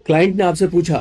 Client ने आपसे पूछा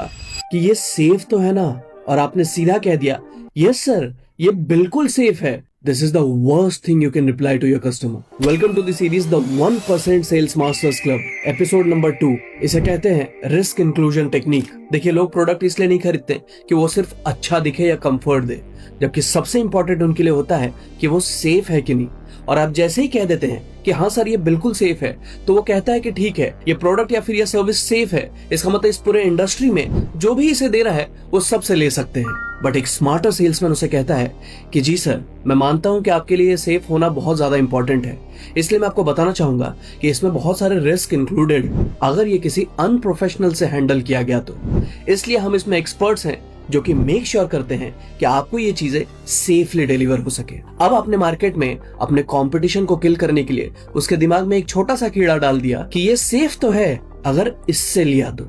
कि ये सेफ तो है ना, और आपने सीधा कह दिया यस सर, ये बिल्कुल सेफ है। This is the worst thing you can reply to your customer. Welcome to the series The 1% Sales Masters Club, episode number 2. इसे कहते हैं रिस्क इंक्लूजन टेक्निक। देखिए, लोग प्रोडक्ट इसलिए नहीं खरीदते कि वो सिर्फ अच्छा दिखे या कंफर्ट दे, जबकि सबसे इंपॉर्टेंट उनके लिए होता है कि वो सेफ है कि नहीं। और आप जैसे ही कह देते हैं कि हाँ सर ये बिल्कुल सेफ है, तो वो कहता है कि ठीक है, ये प्रोडक्ट या फिर ये सर्विस सेफ है। इसका मतलब इस पूरे इंडस्ट्री में जो भी इसे दे रहा है वो सबसे ले सकते हैं। बट एक स्मार्टर सेल्समैन उसे कहता है कि जी सर, मैं मानता हूं कि आपके लिए सेफ होना बहुत ज्यादा इंपॉर्टेंट है, इसलिए मैं आपको बताना चाहूंगा कि इसमें बहुत सारे रिस्क इंक्लूडेड अगर ये किसी अनप्रोफेशनल से हैंडल किया गया तो। इसलिए हम इसमें एक्सपर्ट्स हैं जो कि मेक श्योर करते हैं कि आपको ये चीजें सेफली डिलीवर हो सके। अब आपने मार्केट में अपने कंपटीशन को किल करने के लिए उसके दिमाग में एक छोटा सा कीड़ा डाल दिया कि ये सेफ तो है अगर इससे लिया तो,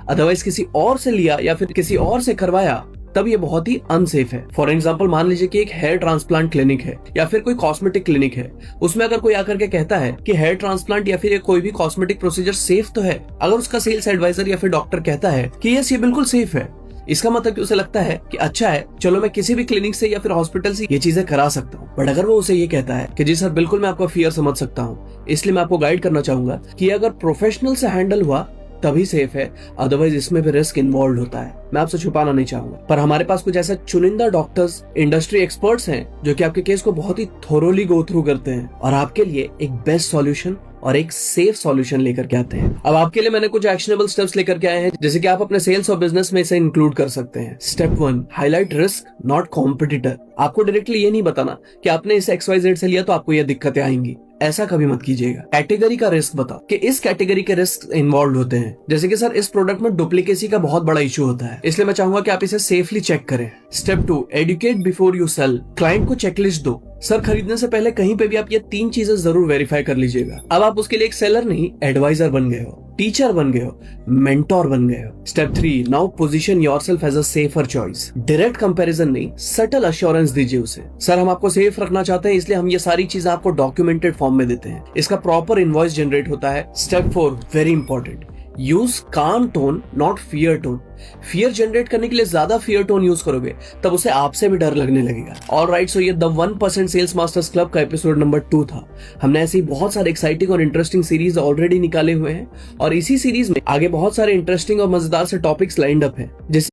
अदरवाइज किसी और से लिया या फिर किसी और से करवाया तब ये बहुत ही अनसेफ है। फॉर एग्जाम्पल, मान लीजिए कि एक हेयर ट्रांसप्लांट क्लिनिक है या फिर कोई कॉस्मेटिक क्लिनिक है। उसमें अगर कोई आकर के कहता है कि हेयर ट्रांसप्लांट या फिर कोई भी कॉस्मेटिक प्रोसीजर सेफ तो है, अगर उसका सेल्स एडवाइजर या फिर डॉक्टर कहता है कि यस ये बिल्कुल सेफ है, इसका मतलब कि उसे लगता है कि अच्छा है, चलो मैं किसी भी क्लिनिक से या फिर हॉस्पिटल से ये चीजें करा सकता हूँ। बट अगर वो उसे ये कहता है कि जी सर बिल्कुल मैं आपका फियर समझ सकता हूँ, इसलिए मैं आपको गाइड करना चाहूंगा कि अगर प्रोफेशनल से हैंडल हुआ तभी सेफ है, अदरवाइज इसमें भी रिस्क इन्वॉल्व होता है। मैं आपसे छुपाना नहीं चाहूंगा, पर हमारे पास कुछ ऐसे चुनिंदा डॉक्टर्स, इंडस्ट्री एक्सपर्ट्स हैं जो कि आपके केस को बहुत ही थोरोली गो थ्रू करते हैं और आपके लिए एक बेस्ट सॉल्यूशन और एक सेफ सॉल्यूशन लेकर के आते हैं। अब आपके लिए मैंने कुछ एक्शनेबल स्टेप्स लेकर के आए हैं, जैसे कि आप अपने सेल्स और बिजनेस में इसे इंक्लूड कर सकते हैं। Step 1, highlight risk not competitor. आपको डायरेक्टली ये नहीं बताना कि आपने इस XYZ से लिया तो आपको ये दिक्कतें आएंगी, ऐसा कभी मत कीजिएगा। कैटेगरी का रिस्क बताओ कि इस कैटेगरी के रिस्क इन्वॉल्व होते हैं, जैसे कि सर इस प्रोडक्ट में डुप्लीकेसी का बहुत बड़ा इशू होता है, इसलिए मैं चाहूंगा कि आप इसे सेफली चेक करें। Step 2, educate before you sell. Client को चेकलिस्ट दो। सर खरीदने से पहले कहीं पे भी आप ये 3 चीजें जरूर वेरीफाई कर लीजिएगा। अब आप उसके लिए एक सेलर नहीं, एडवाइजर बन गए हो, टीचर बन गए हो, मेंटोर बन गए हो। Step 3, now position yourself as a safer choice. Direct comparison नहीं, सटल अश्योरेंस दीजिए उसे। सर हम आपको सेफ रखना चाहते हैं, इसलिए हम ये सारी चीजें आपको डॉक्यूमेंटेड फॉर्म में देते हैं। इसका प्रॉपर इनवॉइस जनरेट होता है। स्टेप 4, वेरी इंपॉर्टेंट, यूज काम tone not fear tone. Fear generate करने के लिए ज्यादा फियर टोन यूज करोगे तब उसे आपसे भी डर लगने लगेगा। ऑलराइट, सो ये द 1% सेल्स मास्टर्स क्लब का एपिसोड नंबर 2 था। हमने ऐसी बहुत सारे एक्साइटिंग और इंटरेस्टिंग सीरीज ऑलरेडी निकाले हुए हैं और इसी सीरीज में आगे बहुत सारे इंटरेस्टिंग और मजेदार से टॉपिक्स लाइंड अप हैं, जिस